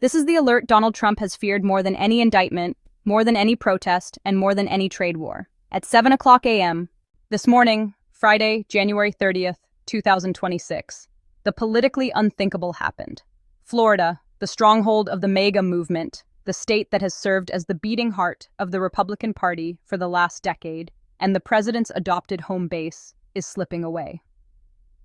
This is the alert Donald Trump has feared more than any indictment, more than any protest, and more than any trade war. At 7 a.m. this morning, Friday, January 30th, 2026, the politically unthinkable happened. Florida, the stronghold of the MAGA movement, the state that has served as the beating heart of the Republican Party for the last decade, and the president's adopted home base, is slipping away.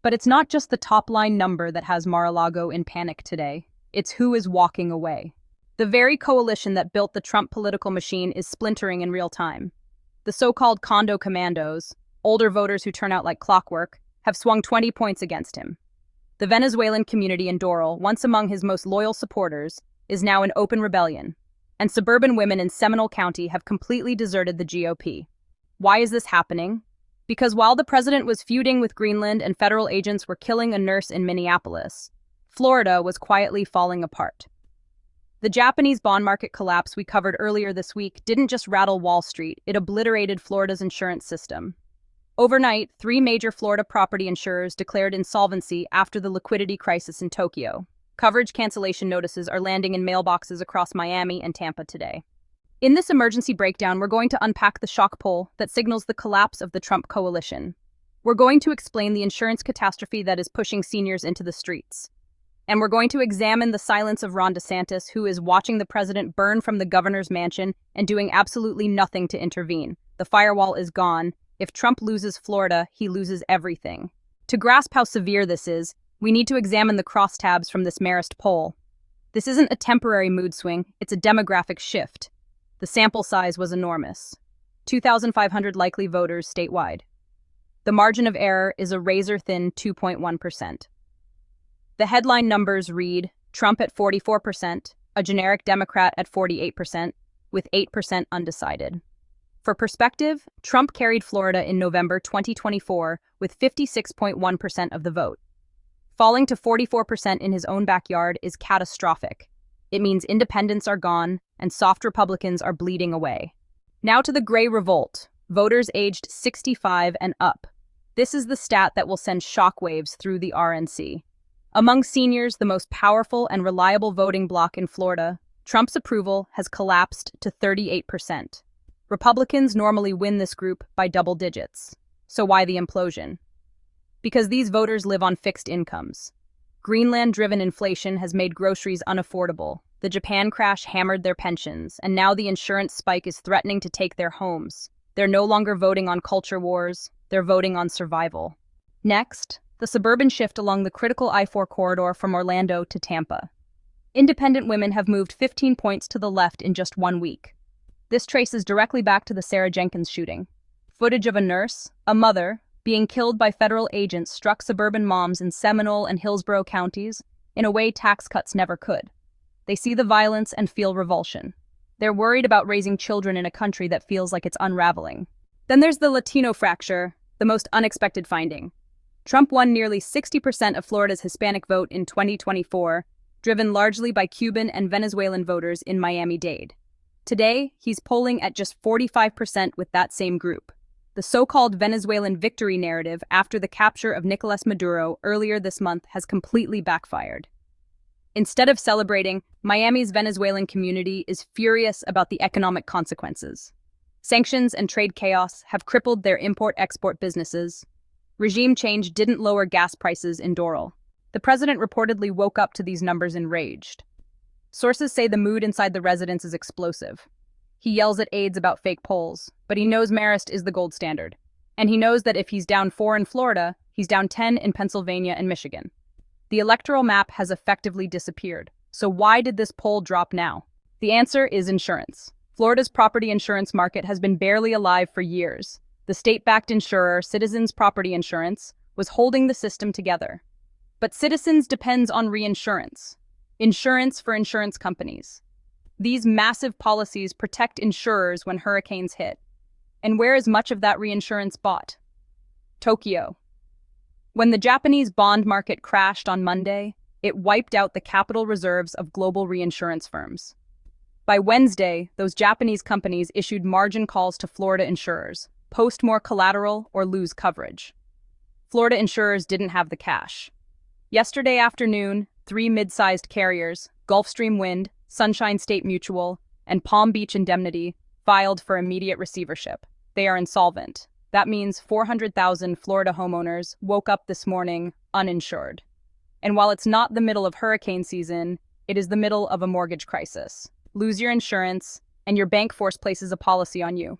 But it's not just the top-line number that has Mar-a-Lago in panic today. It's who is walking away. The very coalition that built the Trump political machine is splintering in real time. The so-called condo commandos, older voters who turn out like clockwork, have swung 20 points against him. The Venezuelan community in Doral, once among his most loyal supporters, is now in open rebellion, and suburban women in Seminole County have completely deserted the GOP. Why is this happening? Because while the president was feuding with Greenland and federal agents were killing a nurse in Minneapolis, Florida was quietly falling apart. The Japanese bond market collapse we covered earlier this week didn't just rattle Wall Street, it obliterated Florida's insurance system. Overnight, 3 major Florida property insurers declared insolvency after the liquidity crisis in Tokyo. Coverage cancellation notices are landing in mailboxes across Miami and Tampa today. In this emergency breakdown, we're going to unpack the shock poll that signals the collapse of the Trump coalition. We're going to explain the insurance catastrophe that is pushing seniors into the streets. And we're going to examine the silence of Ron DeSantis, who is watching the president burn from the governor's mansion and doing absolutely nothing to intervene. The firewall is gone. If Trump loses Florida, he loses everything. To grasp how severe this is, we need to examine the crosstabs from this Marist poll. This isn't a temporary mood swing, it's a demographic shift. The sample size was enormous. 2,500 likely voters statewide. The margin of error is a razor-thin 2.1%. The headline numbers read, Trump at 44%, a generic Democrat at 48%, with 8% undecided. For perspective, Trump carried Florida in November 2024 with 56.1% of the vote. Falling to 44% in his own backyard is catastrophic. It means independents are gone and soft Republicans are bleeding away. Now to the gray revolt, voters aged 65 and up. This is the stat that will send shockwaves through the RNC. Among seniors, the most powerful and reliable voting bloc in Florida, Trump's approval has collapsed to 38%. Republicans normally win this group by double digits. So why the implosion? Because these voters live on fixed incomes. Greenland-driven inflation has made groceries unaffordable. The Japan crash hammered their pensions, and now the insurance spike is threatening to take their homes. They're no longer voting on culture wars, they're voting on survival. Next, the suburban shift along the critical I-4 corridor from Orlando to Tampa. Independent women have moved 15 points to the left in just 1 week. This traces directly back to the Sarah Jenkins shooting. Footage of a nurse, a mother, being killed by federal agents struck suburban moms in Seminole and Hillsborough counties in a way tax cuts never could. They see the violence and feel revulsion. They're worried about raising children in a country that feels like it's unraveling. Then there's the Latino fracture, the most unexpected finding. Trump won nearly 60% of Florida's Hispanic vote in 2024, driven largely by Cuban and Venezuelan voters in Miami-Dade. Today, he's polling at just 45% with that same group. The so-called Venezuelan victory narrative after the capture of Nicolas Maduro earlier this month has completely backfired. Instead of celebrating, Miami's Venezuelan community is furious about the economic consequences. Sanctions and trade chaos have crippled their import-export businesses. Regime change didn't lower gas prices in Doral. The president reportedly woke up to these numbers enraged. Sources say the mood inside the residence is explosive. He yells at aides about fake polls, but he knows Marist is the gold standard. And he knows that if he's down 4 in Florida, he's down 10 in Pennsylvania and Michigan. The electoral map has effectively disappeared. So why did this poll drop now? The answer is insurance. Florida's property insurance market has been barely alive for years. The state-backed insurer, Citizens Property Insurance, was holding the system together. But Citizens depends on reinsurance. Insurance for insurance companies. These massive policies protect insurers when hurricanes hit. And where is much of that reinsurance bought? Tokyo. When the Japanese bond market crashed on Monday, it wiped out the capital reserves of global reinsurance firms. By Wednesday, those Japanese companies issued margin calls to Florida insurers, post more collateral or lose coverage. Florida insurers didn't have the cash. Yesterday afternoon, 3 mid-sized carriers, Gulfstream Wind, Sunshine State Mutual, and Palm Beach Indemnity, filed for immediate receivership. They are insolvent. That means 400,000 Florida homeowners woke up this morning uninsured. And while it's not the middle of hurricane season, it is the middle of a mortgage crisis. Lose your insurance, and your bank force-places a policy on you.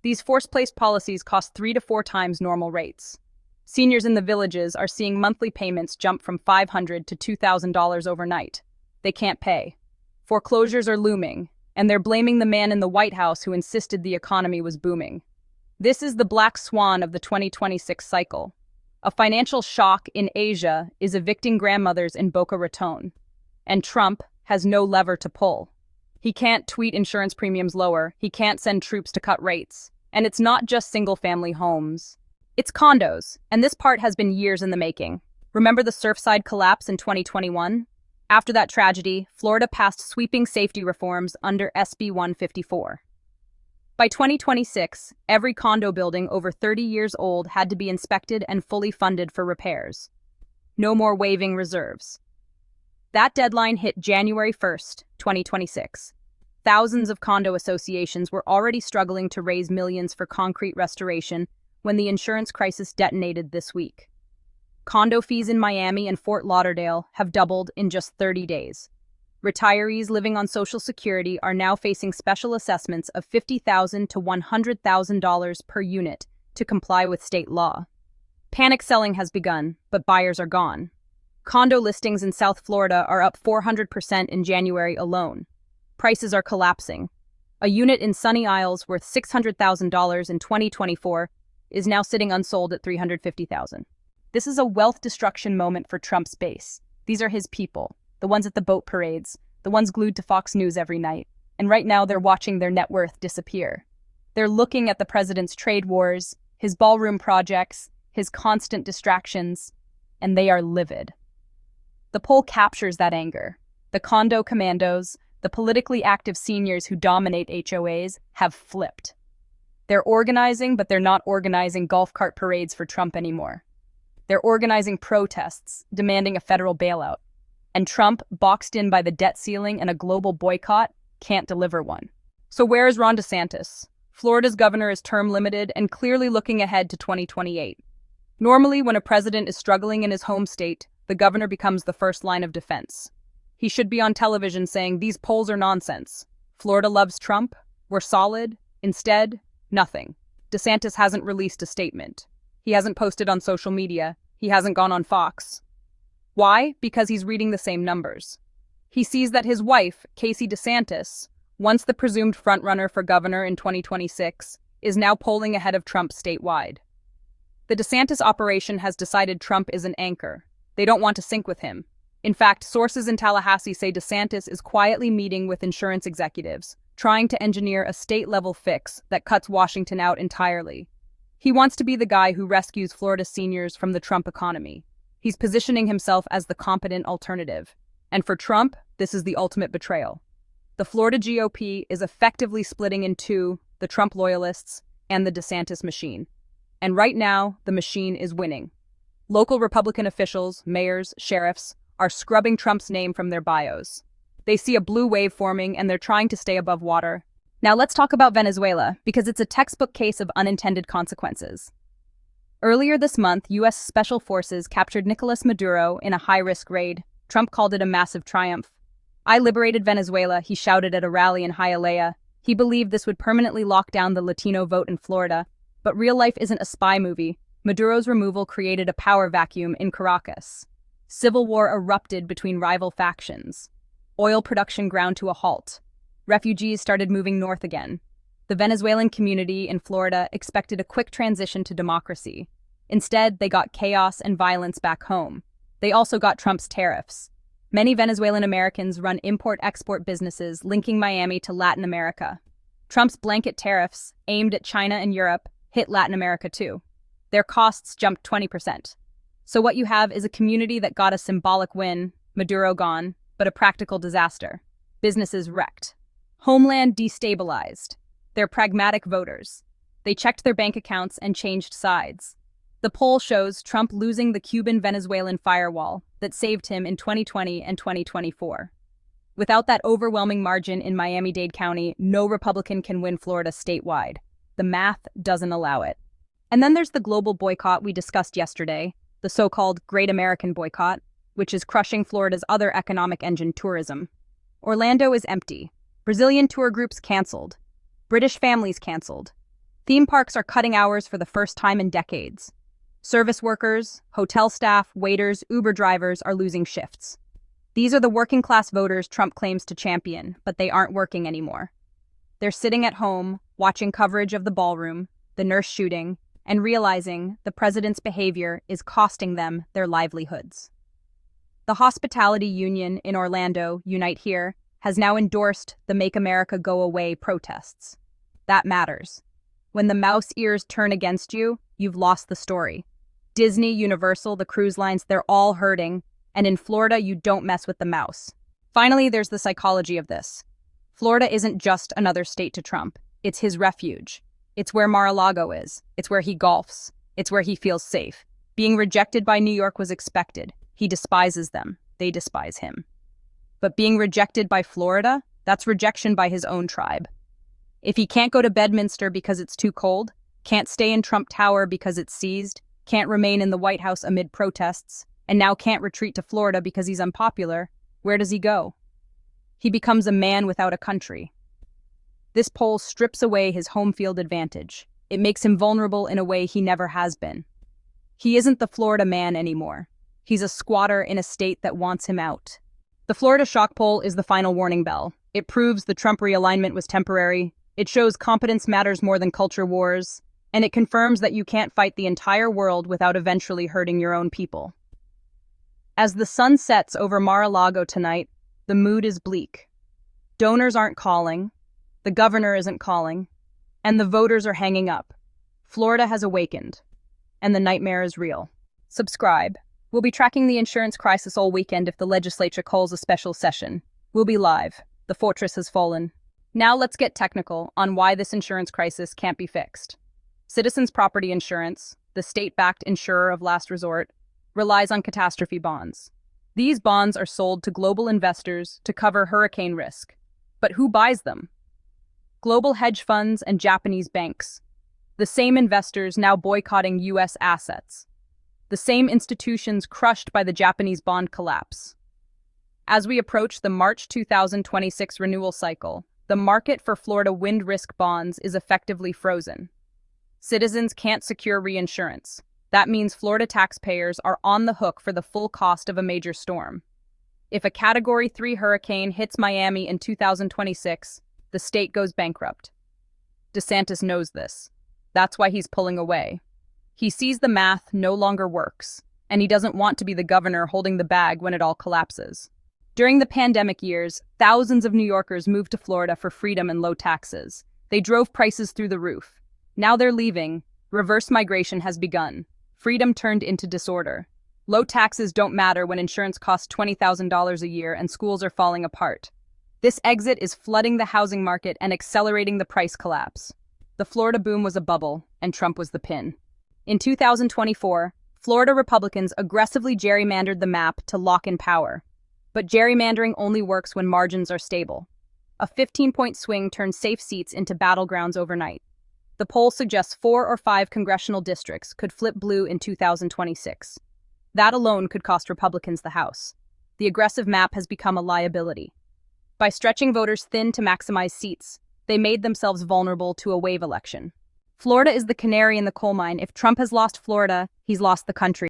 These force-placed policies cost 3 to 4 times normal rates. Seniors in the villages are seeing monthly payments jump from $500 to $2,000 overnight. They can't pay. Foreclosures are looming, and they're blaming the man in the White House who insisted the economy was booming. This is the black swan of the 2026 cycle. A financial shock in Asia is evicting grandmothers in Boca Raton, and Trump has no lever to pull. He can't tweet insurance premiums lower, he can't send troops to cut rates. And it's not just single-family homes. It's condos, and this part has been years in the making. Remember the Surfside collapse in 2021? After that tragedy, Florida passed sweeping safety reforms under SB 154. By 2026, every condo building over 30 years old had to be inspected and fully funded for repairs. No more waiving reserves. That deadline hit January 1st, 2026. Thousands of condo associations were already struggling to raise millions for concrete restoration when the insurance crisis detonated this week. Condo fees in Miami and Fort Lauderdale have doubled in just 30 days. Retirees living on Social Security are now facing special assessments of $50,000 to $100,000 per unit to comply with state law. Panic selling has begun, but buyers are gone. Condo listings in South Florida are up 400% in January alone. Prices are collapsing. A unit in Sunny Isles worth $600,000 in 2024 is now sitting unsold at $350,000. This is a wealth destruction moment for Trump's base. These are his people, the ones at the boat parades, the ones glued to Fox News every night. And right now they're watching their net worth disappear. They're looking at the president's trade wars, his ballroom projects, his constant distractions, and they are livid. The poll captures that anger. The condo commandos, the politically active seniors who dominate HOAs, have flipped. They're organizing, but they're not organizing golf cart parades for Trump anymore. They're organizing protests, demanding a federal bailout. And Trump, boxed in by the debt ceiling and a global boycott, can't deliver one. So where is Ron DeSantis? Florida's governor is term limited and clearly looking ahead to 2028. Normally, when a president is struggling in his home state, the governor becomes the first line of defense. He should be on television saying, "These polls are nonsense. Florida loves Trump. We're solid." Instead, nothing. DeSantis hasn't released a statement. He hasn't posted on social media. He hasn't gone on Fox. Why? Because he's reading the same numbers. He sees that his wife, Casey DeSantis, once the presumed frontrunner for governor in 2026, is now polling ahead of Trump statewide. The DeSantis operation has decided Trump is an anchor. They don't want to sync with him. In fact, sources in Tallahassee say DeSantis is quietly meeting with insurance executives, trying to engineer a state-level fix that cuts Washington out entirely. He wants to be the guy who rescues Florida seniors from the Trump economy. He's positioning himself as the competent alternative. And for Trump, this is the ultimate betrayal. The Florida GOP is effectively splitting in two, the Trump loyalists and the DeSantis machine. And right now, the machine is winning. Local Republican officials, mayors, sheriffs, are scrubbing Trump's name from their bios. They see a blue wave forming and they're trying to stay above water. Now let's talk about Venezuela, because it's a textbook case of unintended consequences. Earlier this month, U.S. Special Forces captured Nicolas Maduro in a high-risk raid. Trump called it a massive triumph. "I liberated Venezuela," he shouted at a rally in Hialeah. He believed this would permanently lock down the Latino vote in Florida. But real life isn't a spy movie. Maduro's removal created a power vacuum in Caracas. Civil war erupted between rival factions. Oil production ground to a halt. Refugees started moving north again. The Venezuelan community in Florida expected a quick transition to democracy. Instead, they got chaos and violence back home. They also got Trump's tariffs. Many Venezuelan Americans run import-export businesses linking Miami to Latin America. Trump's blanket tariffs, aimed at China and Europe, hit Latin America too. Their costs jumped 20%. So what you have is a community that got a symbolic win, Maduro gone, but a practical disaster. Businesses wrecked. Homeland destabilized. They're pragmatic voters. They checked their bank accounts and changed sides. The poll shows Trump losing the Cuban-Venezuelan firewall that saved him in 2020 and 2024. Without that overwhelming margin in Miami-Dade County, no Republican can win Florida statewide. The math doesn't allow it. And then there's the global boycott we discussed yesterday, the so-called Great American Boycott, which is crushing Florida's other economic engine, tourism. Orlando is empty. Brazilian tour groups canceled. British families canceled. Theme parks are cutting hours for the first time in decades. Service workers, hotel staff, waiters, Uber drivers are losing shifts. These are the working-class voters Trump claims to champion, but they aren't working anymore. They're sitting at home, watching coverage of the ballroom, the nurse shooting, and realizing the president's behavior is costing them their livelihoods. The hospitality union in Orlando, Unite Here, has now endorsed the Make America Go Away protests. That matters. When the mouse ears turn against you, you've lost the story. Disney, Universal, the cruise lines, they're all hurting, and in Florida, you don't mess with the mouse. Finally, there's the psychology of this. Florida isn't just another state to Trump. It's his refuge. It's where Mar-a-Lago is. It's where he golfs. It's where he feels safe. Being rejected by New York was expected. He despises them. They despise him. But being rejected by Florida, that's rejection by his own tribe. If he can't go to Bedminster because it's too cold, can't stay in Trump Tower because it's seized, can't remain in the White House amid protests, and now can't retreat to Florida because he's unpopular, where does he go? He becomes a man without a country. This poll strips away his home field advantage. It makes him vulnerable in a way he never has been. He isn't the Florida man anymore. He's a squatter in a state that wants him out. The Florida shock poll is the final warning bell. It proves the Trump realignment was temporary. It shows competence matters more than culture wars. And it confirms that you can't fight the entire world without eventually hurting your own people. As the sun sets over Mar-a-Lago tonight, the mood is bleak. Donors aren't calling, the governor isn't calling, and the voters are hanging up. Florida has awakened, and the nightmare is real. Subscribe. We'll be tracking the insurance crisis all weekend if the legislature calls a special session. We'll be live. The fortress has fallen. Now let's get technical on why this insurance crisis can't be fixed. Citizens Property Insurance, the state-backed insurer of last resort, relies on catastrophe bonds. These bonds are sold to global investors to cover hurricane risk. But who buys them? Global hedge funds and Japanese banks. The same investors now boycotting U.S. assets. The same institutions crushed by the Japanese bond collapse. As we approach the March 2026 renewal cycle, the market for Florida wind risk bonds is effectively frozen. Citizens can't secure reinsurance. That means Florida taxpayers are on the hook for the full cost of a major storm. If a Category 3 hurricane hits Miami in 2026, the state goes bankrupt. DeSantis knows this. That's why he's pulling away. He sees the math no longer works, and he doesn't want to be the governor holding the bag when it all collapses. During the pandemic years, thousands of New Yorkers moved to Florida for freedom and low taxes. They drove prices through the roof. Now they're leaving. Reverse migration has begun. Freedom turned into disorder. Low taxes don't matter when insurance costs $20,000 a year and schools are falling apart. This exit is flooding the housing market and accelerating the price collapse. The Florida boom was a bubble, and Trump was the pin. In 2024, Florida Republicans aggressively gerrymandered the map to lock in power. But gerrymandering only works when margins are stable. A 15-point swing turned safe seats into battlegrounds overnight. The poll suggests 4 or 5 congressional districts could flip blue in 2026. That alone could cost Republicans the House. The aggressive map has become a liability. By stretching voters thin to maximize seats, they made themselves vulnerable to a wave election. Florida is the canary in the coal mine. If Trump has lost Florida, he's lost the country.